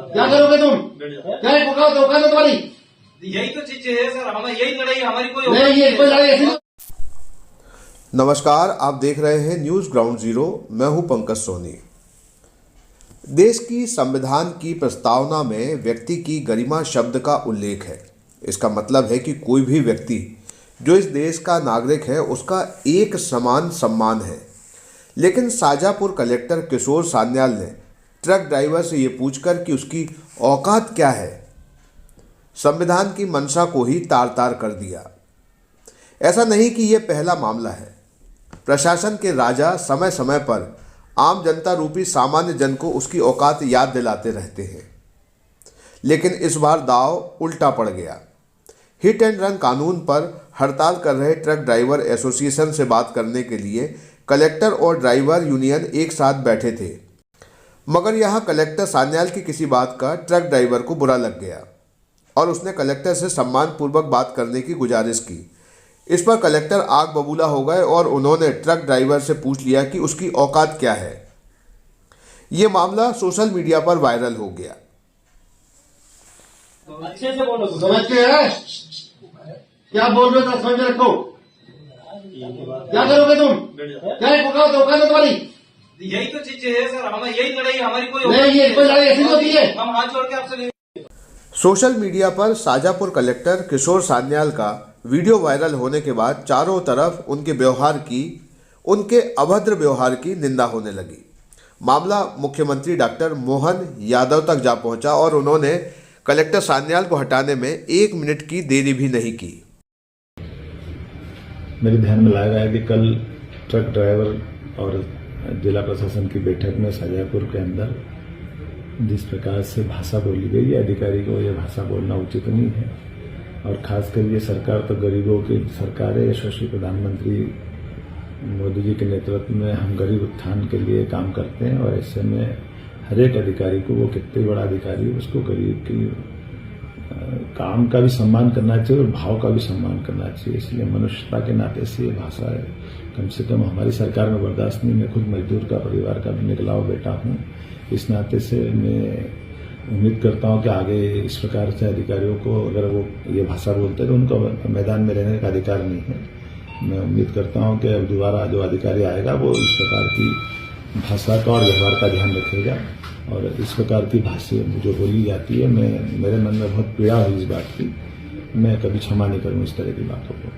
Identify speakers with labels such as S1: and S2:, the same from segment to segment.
S1: क्या करोगे तुम? क्या औकात है तुम्हारी?
S2: यही तो चीजें है सर, हमें यही लड़ाई, हमारी कोई
S1: नहीं, ये कोई लड़ाई ऐसी नहीं।
S3: नमस्कार, आप देख रहे हैं न्यूज़ ग्राउंड जीरो। मैं हूं पंकज सोनी। देश की संविधान की प्रस्तावना में व्यक्ति की गरिमा शब्द का उल्लेख है। इसका मतलब है कि कोई भी व्यक्ति जो इस देश का नागरिक है उसका एक समान सम्मान है। लेकिन शाजापुर कलेक्टर किशोर सान्याल ने ट्रक ड्राइवर से ये पूछकर कि उसकी औकात क्या है, संविधान की मंशा को ही तार तार कर दिया। ऐसा नहीं कि यह पहला मामला है। प्रशासन के राजा समय समय पर आम जनता रूपी सामान्य जन को उसकी औकात याद दिलाते रहते हैं, लेकिन इस बार दांव उल्टा पड़ गया। हिट एंड रन कानून पर हड़ताल कर रहे ट्रक ड्राइवर एसोसिएशन से बात करने के लिए कलेक्टर और ड्राइवर यूनियन एक साथ बैठे थे, मगर यहाँ कलेक्टर सान्याल की किसी बात का ट्रक ड्राइवर को बुरा लग गया और उसने कलेक्टर से सम्मानपूर्वक बात करने की गुजारिश की। इस पर कलेक्टर आग बबूला हो गए और उन्होंने ट्रक ड्राइवर से पूछ लिया कि उसकी औकात क्या है। ये मामला सोशल मीडिया पर वायरल हो गया।
S1: अच्छे से बोलो, समझते हैं? क्या बोल रहे हो समझ रखो। क्या करोगे तुम? क्या औकात है तुम्हारी?
S2: यही तो चीजें है सर, हमें यही लड़ाई, हमारी कोई
S1: नहीं, ये कोई लड़ाई ऐसी नहीं होती है।
S2: हम हाथ जोड़ के आपसे नहीं।
S3: सोशल मीडिया पर शाजापुर कलेक्टर किशोर सान्याल का वीडियो वायरल होने के बाद चारों तरफ उनके अभद्र व्यवहार की निंदा होने लगी। मामला मुख्यमंत्री डॉक्टर मोहन यादव तक जा पहुंचा और उन्होंने कलेक्टर सान्याल को हटाने में 1 मिनट की देरी भी नहीं की।
S4: मेरे ध्यान में लाया गया कि कल ट्रक ड्राइवर और जिला प्रशासन की बैठक में शाजापुर के अंदर जिस प्रकार से भाषा बोली गई, अधिकारी को यह भाषा बोलना उचित नहीं है। और खासकर ये सरकार तो गरीबों की सरकार है। यशस्वी प्रधानमंत्री मोदी जी के नेतृत्व में हम गरीब उत्थान के लिए काम करते हैं और ऐसे में हर एक अधिकारी को, वो कितने बड़ा अधिकारी हो, उसको गरीब की काम का भी सम्मान करना चाहिए और भाव का भी सम्मान करना चाहिए। इसलिए मनुष्यता के नाते से ये भाषा है कम से कम हमारी सरकार में बर्दाश्त नहीं। मैं खुद मजदूर का परिवार का निकला हुआ बेटा हूँ। इस नाते से मैं उम्मीद करता हूं कि आगे इस प्रकार से अधिकारियों को अगर वो ये भाषा बोलते हैं तो उनको मैदान में रहने का अधिकार नहीं है। मैं उम्मीद करता हूं कि अब दोबारा जो अधिकारी आएगा वो इस प्रकार की भाषा का और व्यवहार का ध्यान रखेगा और इस प्रकार की भाषा जो बोली जाती है, मेरे मन में बहुत पीड़ा हुई इस बात की। मैं कभी क्षमा नहीं करूँ इस तरह की बातों को।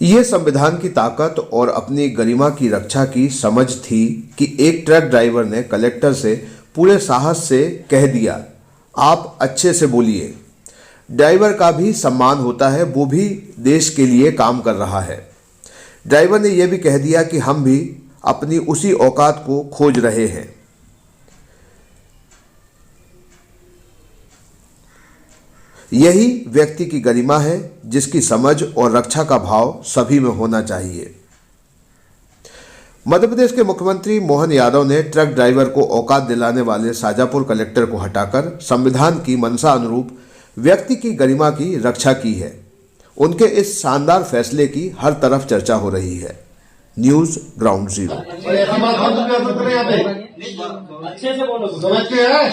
S3: ये संविधान की ताकत और अपनी गरिमा की रक्षा की समझ थी कि एक ट्रक ड्राइवर ने कलेक्टर से पूरे साहस से कह दिया, आप अच्छे से बोलिए। ड्राइवर का भी सम्मान होता है, वो भी देश के लिए काम कर रहा है। ड्राइवर ने यह भी कह दिया कि हम भी अपनी उसी औकात को खोज रहे हैं। यही व्यक्ति की गरिमा है, जिसकी समझ और रक्षा का भाव सभी में होना चाहिए। मध्य प्रदेश के मुख्यमंत्री मोहन यादव ने ट्रक ड्राइवर को औकात दिलाने वाले शाजापुर कलेक्टर को हटाकर संविधान की मंशा अनुरूप व्यक्ति की गरिमा की रक्षा की है। उनके इस शानदार फैसले की हर तरफ चर्चा हो रही है। News ground zero.
S1: अच्छे से बोलो, समझते हैं?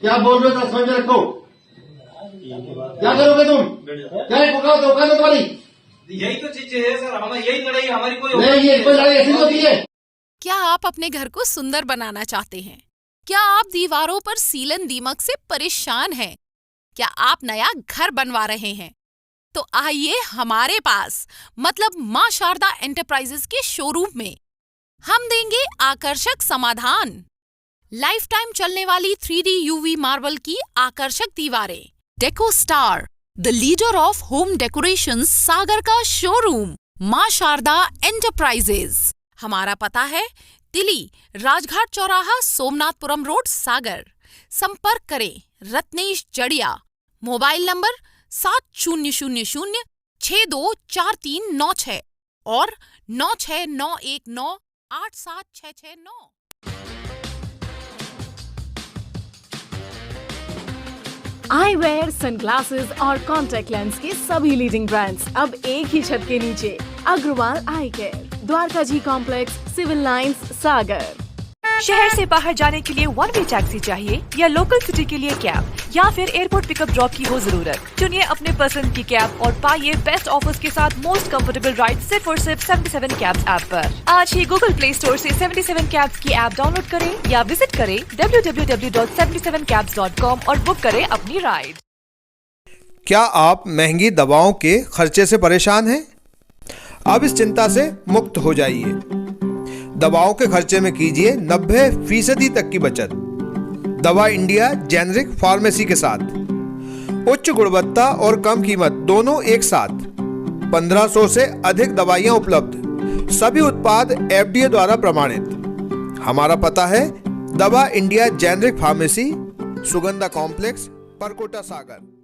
S1: क्या बोल रहे हो समझ रखो। क्या करोगे तुम? क्या औकात है तुम्हारी?
S2: यही तो चीजें है सर, हमें यही लड़ाई, हमारी कोई
S1: नहीं, ये कोई लड़ाई ऐसी नहीं होती है।
S5: क्या आप अपने घर को सुंदर बनाना चाहते हैं? क्या आप दीवारों पर सीलन दीमक से परेशान हैं? क्या आप नया घर बनवा रहे हैं? तो आइए हमारे पास, मतलब मां शारदा एंटरप्राइजेस के शोरूम में। हम देंगे आकर्षक समाधान। लाइफ टाइम चलने वाली 3D UV मार्बल की आकर्षक दीवारें। Deco Star, the leader of home decoration, Sagar का शोरूम, मां शारदा एंटरप्राइजेज। हमारा पता है तिली राजघाट चौराहा, सोमनाथपुरम रोड, सागर। संपर्क करें रत्नेश जड़िया। मोबाइल नंबर 7000624396 और 9691987669।
S6: आई वेयर, सनग्लासेस और कॉन्टैक्ट लेंस के सभी लीडिंग ब्रांड्स अब एक ही छत के नीचे। अग्रवाल आई केयर, द्वारका जी कॉम्प्लेक्स, सिविल लाइंस, सागर।
S7: शहर से बाहर जाने के लिए वन वे टैक्सी चाहिए या लोकल सिटी के लिए कैब या फिर एयरपोर्ट पिकअप ड्रॉप की हो जरूरत? चुनिए अपने पसंद की कैब और पाइए बेस्ट ऑफर्स के साथ मोस्ट कंफर्टेबल राइड सिर्फ और सिर्फ 77 कैब्स ऐप पर। आज ही गूगल प्ले स्टोर से 77 कैब्स की ऐप डाउनलोड करें या विजिट करें www.77cabs.com और बुक करें अपनी राइड।
S3: क्या आप महंगी दवाओं के खर्चे से परेशान हैं? अब इस चिंता से मुक्त हो जाइए। दवाओं के खर्चे में कीजिए 90% तक की बचत। दवा इंडिया जेनेरिक फार्मेसी के साथ उच्च गुणवत्ता और कम कीमत दोनों एक साथ। 1500 से अधिक दवाइयां उपलब्ध, सभी उत्पाद FDA द्वारा प्रमाणित। हमारा पता है Dawa India generic pharmacy, Sugandha complex, Parkota सागर।